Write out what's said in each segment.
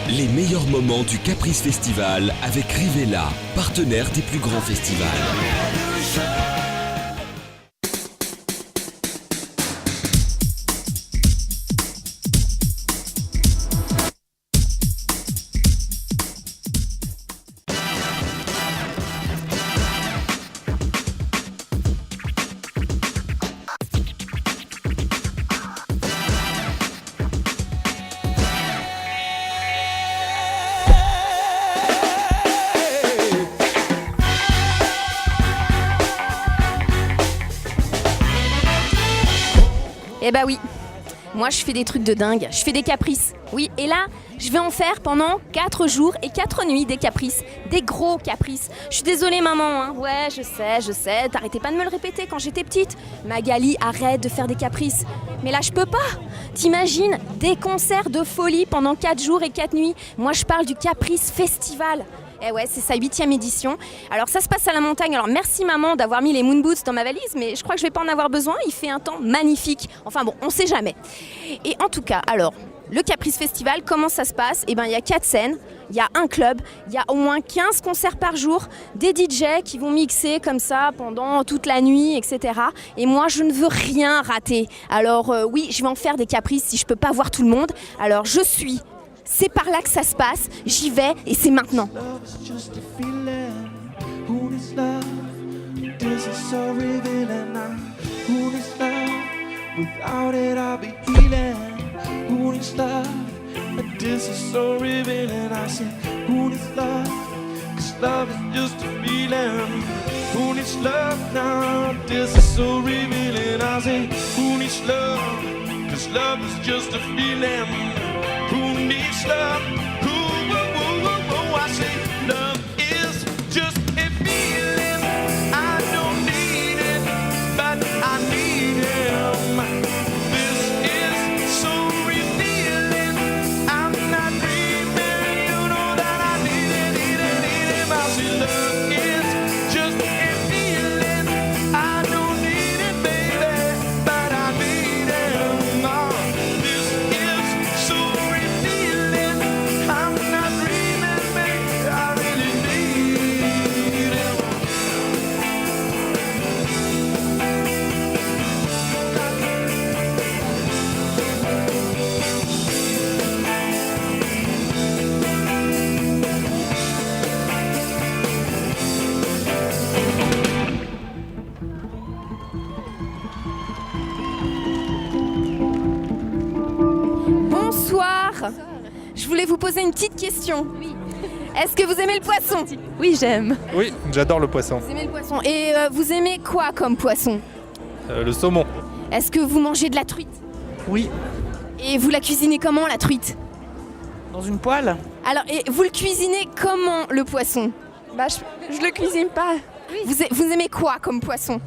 Les meilleurs moments du Caprice Festival avec Rivella, partenaire des plus grands festivals. Eh bah oui, moi je fais des trucs de dingue, je fais des caprices. Oui, et là, je vais en faire pendant 4 jours et 4 nuits des caprices, des gros caprices. Je suis désolée maman, hein. Ouais, je sais, t'arrêtais pas de me le répéter quand j'étais petite. Magali, arrête de faire des caprices. Mais là, je peux pas. T'imagines, des concerts de folie pendant 4 jours et 4 nuits. Moi, je parle du Caprice Festival. Eh ouais, c'est sa 8e édition. Alors ça se passe à la montagne. Alors merci maman d'avoir mis les moon boots dans ma valise, mais je crois que je vais pas en avoir besoin. Il fait un temps magnifique. Enfin bon, on sait jamais. Et en tout cas, alors, le Caprice Festival, comment ça se passe ? Eh bien, il y a 4 scènes, il y a un club, il y a au moins 15 concerts par jour, des DJ qui vont mixer comme ça pendant toute la nuit, etc. Et moi, je ne veux rien rater. Alors oui, je vais en faire des caprices si je peux pas voir tout le monde. Alors c'est par là que ça se passe, j'y vais et c'est maintenant. Who needs love? I say love is just a feeling. I don't need it, but I need him. This is so revealing. I'm not dreaming, you know that I need him. I say love is just a feeling. I don't need it, baby, but I need him. This is so revealing. I'm not dreaming, baby, I really need him. Bonsoir. Je voulais vous poser une petite question. Oui. Est-ce que vous aimez le poisson ? Oui, j'aime. Oui, j'adore le poisson. Vous aimez le poisson. Et vous aimez quoi comme poisson ? Le saumon. Est-ce que vous mangez de la truite ? Oui. Et vous la cuisinez comment, la truite ? Dans une poêle ? Alors, et vous le cuisinez comment, le poisson ? Bah, je le cuisine pas. Vous aimez quoi comme poisson ?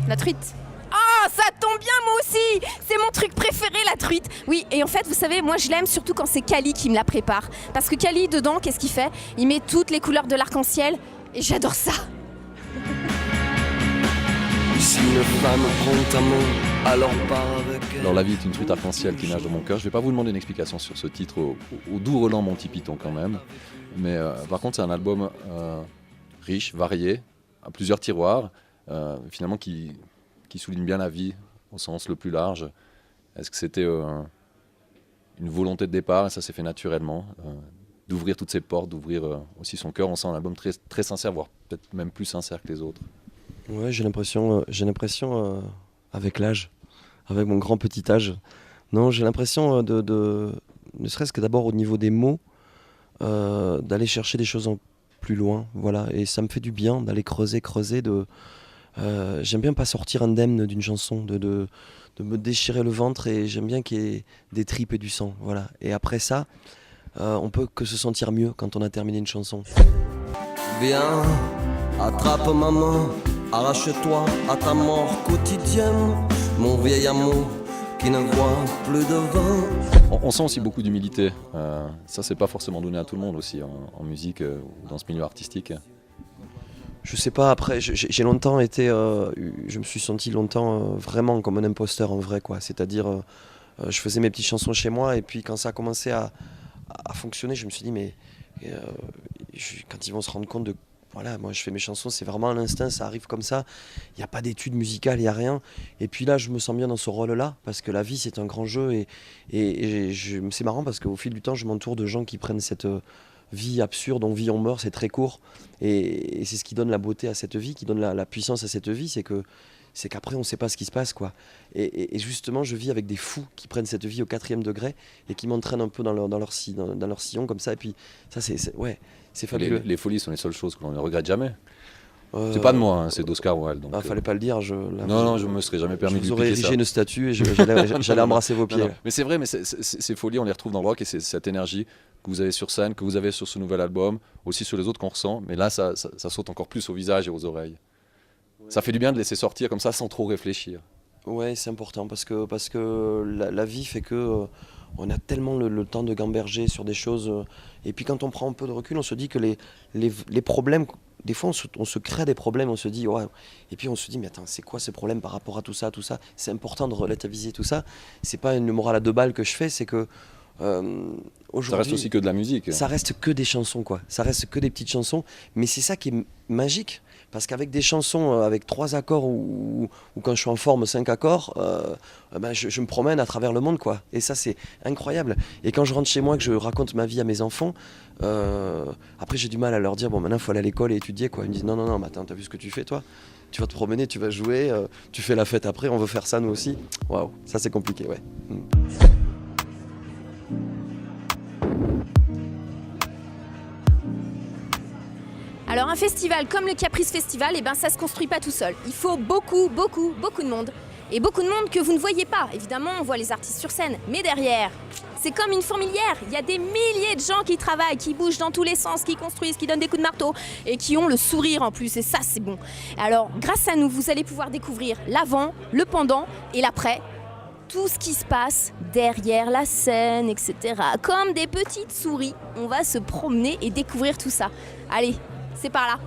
La truite. Ah, ça tombe bien, moi aussi. C'est mon truc préféré, la truite. Oui, et en fait, vous savez, moi je l'aime surtout quand c'est Cali qui me la prépare. Parce que Cali, dedans, qu'est-ce qu'il fait ? Il met toutes les couleurs de l'arc-en-ciel et j'adore ça. Si une femme prend ta main, alors pars avec elle. Alors la vie est une truite arc-en-ciel qui nage dans mon cœur. Je ne vais pas vous demander une explication sur ce titre au doux relent Monty Python quand même. Mais par contre c'est un album riche, varié, à plusieurs tiroirs, finalement qui souligne bien la vie au sens le plus large. Est-ce que c'était une volonté de départ et ça s'est fait naturellement d'ouvrir toutes ces portes, d'ouvrir aussi son cœur. On sent un album très, très sincère, voire peut-être même plus sincère que les autres. Ouais, j'ai l'impression avec l'âge, avec mon grand petit âge, non, j'ai l'impression ne serait-ce que d'abord au niveau des mots, d'aller chercher des choses en plus loin, voilà, et ça me fait du bien d'aller creuser, j'aime bien pas sortir indemne d'une chanson, de me déchirer le ventre, et j'aime bien qu'il y ait des tripes et du sang, voilà, et après ça, on peut que se sentir mieux quand on a terminé une chanson. Viens, attrape ma main, arrache-toi à ta mort quotidienne, mon vieil amour qui ne voit plus de vin. On sent aussi beaucoup d'humilité. Ça, c'est pas forcément donné à tout le monde aussi en musique ou dans ce milieu artistique. Je sais pas, après, j'ai longtemps été... je me suis senti longtemps vraiment comme un imposteur en vrai, quoi. C'est-à-dire, je faisais mes petites chansons chez moi, et puis quand ça a commencé à à fonctionner. Je me suis dit, mais quand ils vont se rendre compte de... Voilà, moi je fais mes chansons, c'est vraiment à l'instinct, ça arrive comme ça. Il n'y a pas d'études musicales, il n'y a rien. Et puis là, je me sens bien dans ce rôle-là, parce que la vie, c'est un grand jeu. C'est marrant, parce qu'au fil du temps, je m'entoure de gens qui prennent cette vie absurde, on vit, on meurt, c'est très court. Et c'est ce qui donne la beauté à cette vie, qui donne la puissance à cette vie, c'est qu'après, on ne sait pas ce qui se passe, quoi. Et justement, je vis avec des fous qui prennent cette vie au 4e degré et qui m'entraînent un peu dans leur sillon, comme ça. Et puis, ça, c'est fabuleux. Les folies sont les seules choses que l'on ne regrette jamais. C'est pas de moi, hein, c'est d'Oscar Wilde. Fallait pas le dire. Non, je me serais jamais permis de lui piquer ça. Vous aurez érigé une statue et j'allais embrasser vos pieds. Non. Mais c'est vrai, mais ces folies, on les retrouve dans le rock et c'est cette énergie que vous avez sur scène, que vous avez sur ce nouvel album, aussi sur les autres qu'on ressent. Mais là, ça saute encore plus au visage et aux oreilles. Ouais. Ça fait du bien de laisser sortir comme ça sans trop réfléchir. Ouais, c'est important parce que la vie fait que on a tellement le temps de gamberger sur des choses. Et puis quand on prend un peu de recul, on se dit que les problèmes, des fois on se crée des problèmes, on se dit ouais. Et puis on se dit mais attends, c'est quoi ce problème par rapport à tout ça. C'est important de relativiser tout ça. C'est pas une morale à 2 balles que je fais, c'est que aujourd'hui, ça reste aussi que de la musique. Ça reste que des chansons, quoi. Ça reste que des petites chansons. Mais c'est ça qui est magique. Parce qu'avec des chansons avec 3 accords ou quand je suis en forme 5 accords, je me promène à travers le monde, quoi. Et ça, c'est incroyable. Et quand je rentre chez moi, que je raconte ma vie à mes enfants, après j'ai du mal à leur dire, bon maintenant il faut aller à l'école et étudier, quoi. Ils me disent, non, mais attends, t'as vu ce que tu fais, toi ? Tu vas te promener, tu vas jouer, tu fais la fête après, on veut faire ça nous aussi. Waouh, ça c'est compliqué, ouais. Alors un festival comme le Caprice Festival, ça se construit pas tout seul. Il faut beaucoup de monde. Et beaucoup de monde que vous ne voyez pas. Évidemment, on voit les artistes sur scène, mais derrière, c'est comme une fourmilière. Il y a des milliers de gens qui travaillent, qui bougent dans tous les sens, qui construisent, qui donnent des coups de marteau et qui ont le sourire en plus. Et ça, c'est bon. Alors, grâce à nous, vous allez pouvoir découvrir l'avant, le pendant et l'après. Tout ce qui se passe derrière la scène, etc. Comme des petites souris, on va se promener et découvrir tout ça. Allez, c'est par là.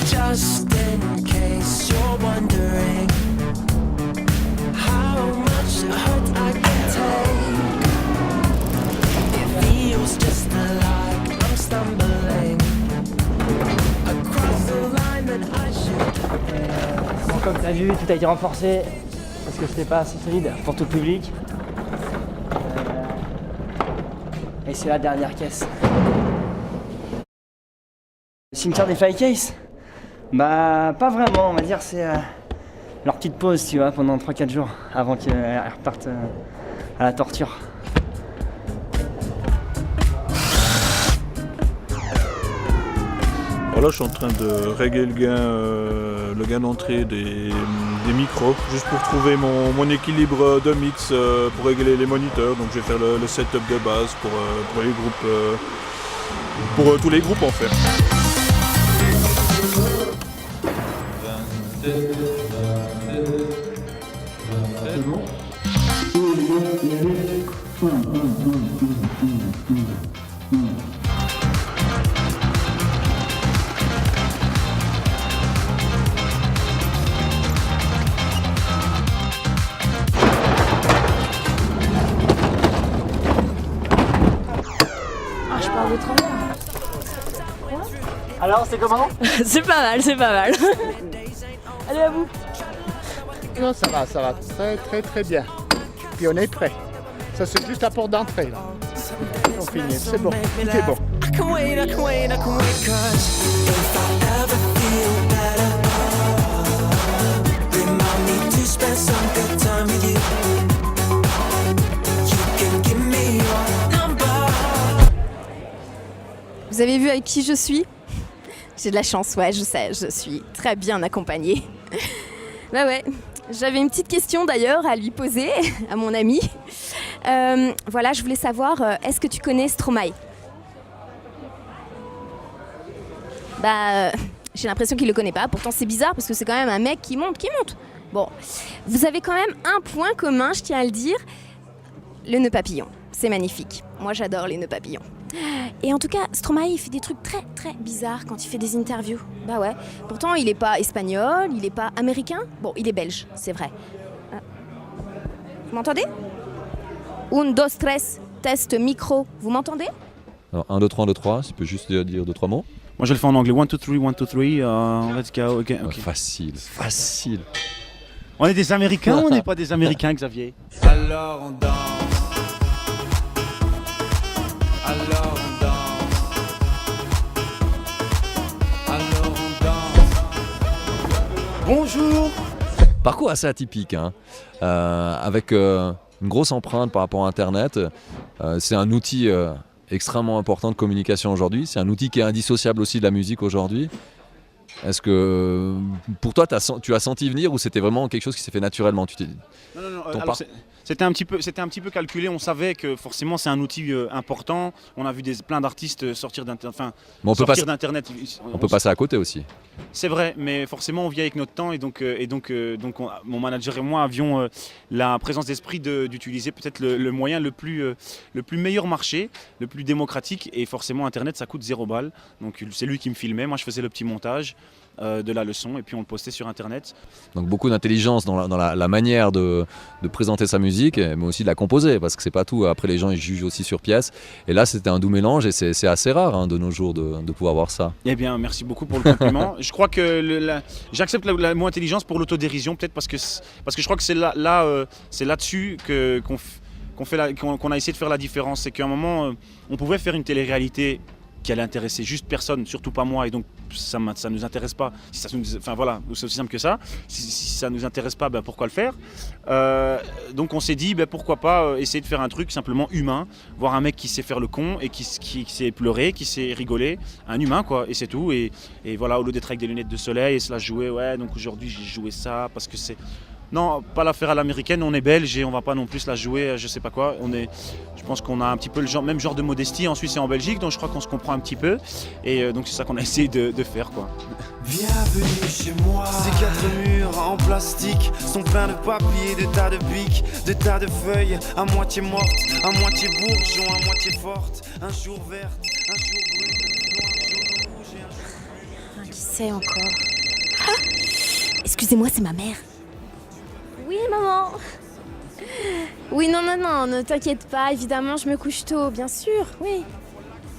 Just in case you're wondering how much hurt I can take, it feels just like I'm stumbling across the line that I should. Bon, comme tu as vu, tout a été renforcé parce que c'était pas assez solide pour tout le public. Et c'est la dernière caisse. Le cimetière des Firecases ? Bah, pas vraiment, on va dire, c'est leur petite pause, tu vois, pendant 3-4 jours avant qu'ils repartent à la torture. Voilà, je suis en train de régler le gain d'entrée des micros, juste pour trouver mon équilibre de mix pour régler les moniteurs. Donc je vais faire le setup de base pour les groupes, pour tous les groupes en fait. Je parle de travers. Alors, c'est comment ? C'est pas mal, c'est pas mal. Allez, à vous. Non, ça va très très très bien. Puis on est prêt. Ça c'est juste la porte d'entrée là. On finit, c'est bon, tout est bon. I can wait, 'cause if I ever feel better, remind me to spend some good time with you. You can give me your number. Vous avez vu avec qui je suis ? J'ai de la chance, ouais, je sais, je suis très bien accompagnée. Bah ouais, j'avais une petite question d'ailleurs à lui poser, à mon ami. Voilà, je voulais savoir, est-ce que tu connais Stromae ? Bah, j'ai l'impression qu'il le connaît pas, pourtant c'est bizarre parce que c'est quand même un mec qui monte. Bon, vous avez quand même un point commun, je tiens à le dire, le nœud papillon. C'est magnifique, moi j'adore les nœuds papillons. Et en tout cas, Stromae, il fait des trucs très très bizarres quand il fait des interviews. Bah ouais. Pourtant, il est pas espagnol, il est pas américain. Bon, il est belge, c'est vrai. Vous m'entendez? 1, 2, 3, test micro. Vous m'entendez? Alors 1, 2, 3, 1, 2, 3, tu peux juste dire 2-3 mots. Moi je le fais en anglais. 1, 2, 3, 1, 2, 3, let's go. Okay. Facile. On est des Américains ou on n'est pas des Américains, Xavier? Alors on danse. Alors on danse. Alors on danse. Bonjour. Parcours assez atypique, hein. Avec une grosse empreinte par rapport à Internet. C'est un outil extrêmement important de communication aujourd'hui. C'est un outil qui est indissociable aussi de la musique aujourd'hui. Est-ce que pour toi, tu as senti venir ou c'était vraiment quelque chose qui s'est fait naturellement? Non. Alors, c'était un petit peu calculé. On savait que forcément c'est un outil important. On a vu plein d'artistes sortir d'Internet. On peut passer à côté aussi. C'est vrai, mais forcément on vit avec notre temps et donc mon manager et moi avions la présence d'esprit d'utiliser peut-être le moyen le plus meilleur marché, le plus démocratique, et forcément Internet ça coûte 0 balles. Donc c'est lui qui me filmait, moi je faisais le petit montage de la leçon et puis on le postait sur Internet. Donc beaucoup d'intelligence dans la manière de présenter sa musique, mais aussi de la composer, parce que c'est pas tout. Après les gens ils jugent aussi sur pièce, et là c'était un doux mélange et c'est assez rare, hein, de nos jours de pouvoir voir ça. Eh bien merci beaucoup pour le compliment. Je crois que j'accepte le mot intelligence pour l'autodérision, peut-être parce que je crois que c'est là-dessus qu'on a essayé de faire la différence. C'est qu'à un moment on pouvait faire une télé-réalité qui allait intéresser juste personne, surtout pas moi, et donc ça ne nous intéresse pas. Enfin voilà, c'est aussi simple que ça. Si ça ne nous intéresse pas, ben, pourquoi le faire? Donc on s'est dit, ben, pourquoi pas essayer de faire un truc simplement humain, voir un mec qui sait faire le con et qui sait pleurer, qui sait rigoler, un humain quoi, et c'est tout. Et voilà, au lieu d'être avec des lunettes de soleil et se la jouer, ouais, donc aujourd'hui j'ai joué ça parce que c'est... Non, pas la faire à l'américaine, on est belge et on va pas non plus la jouer, je sais pas quoi. Je pense qu'on a un petit peu le même genre de modestie en Suisse et en Belgique, donc je crois qu'on se comprend un petit peu. Et donc c'est ça qu'on a essayé de faire, quoi. Bienvenue chez moi. Ces 4 murs en plastique sont pleins de papier, de tas de pics, de tas de feuilles, à moitié mortes, à moitié bourgeons, à moitié fortes. Un jour verte, un jour brune, un jour rouge et un jour... Qui c'est encore? Excusez-moi, c'est ma mère. Oui, maman. Oui, non, ne t'inquiète pas, évidemment, je me couche tôt, bien sûr, oui.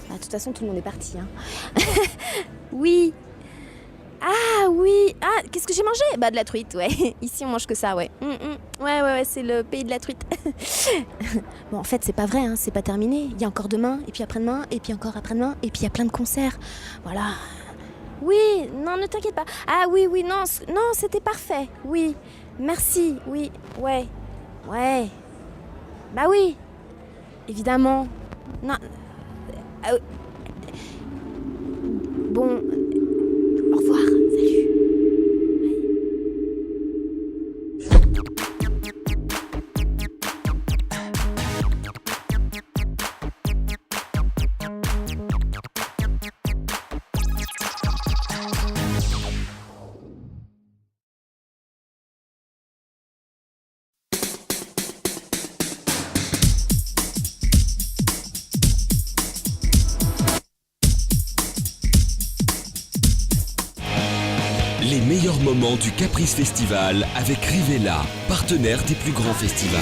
De toute façon, tout le monde est parti, hein. Oui. Ah, oui. Ah, qu'est-ce que j'ai mangé? Bah, de la truite, ouais. Ici, on mange que ça, ouais. Ouais, c'est le pays de la truite. Bon, en fait, c'est pas vrai, hein, c'est pas terminé. Il y a encore demain, et puis après-demain, et puis encore après-demain, et puis il y a plein de concerts. Voilà. Oui, non, ne t'inquiète pas. Ah, oui, non, c'était parfait, oui. Merci, oui, ouais. Bah oui, évidemment. Non. Bon, au revoir, salut. Les meilleurs moments du Caprice Festival avec Rivella, partenaire des plus grands festivals.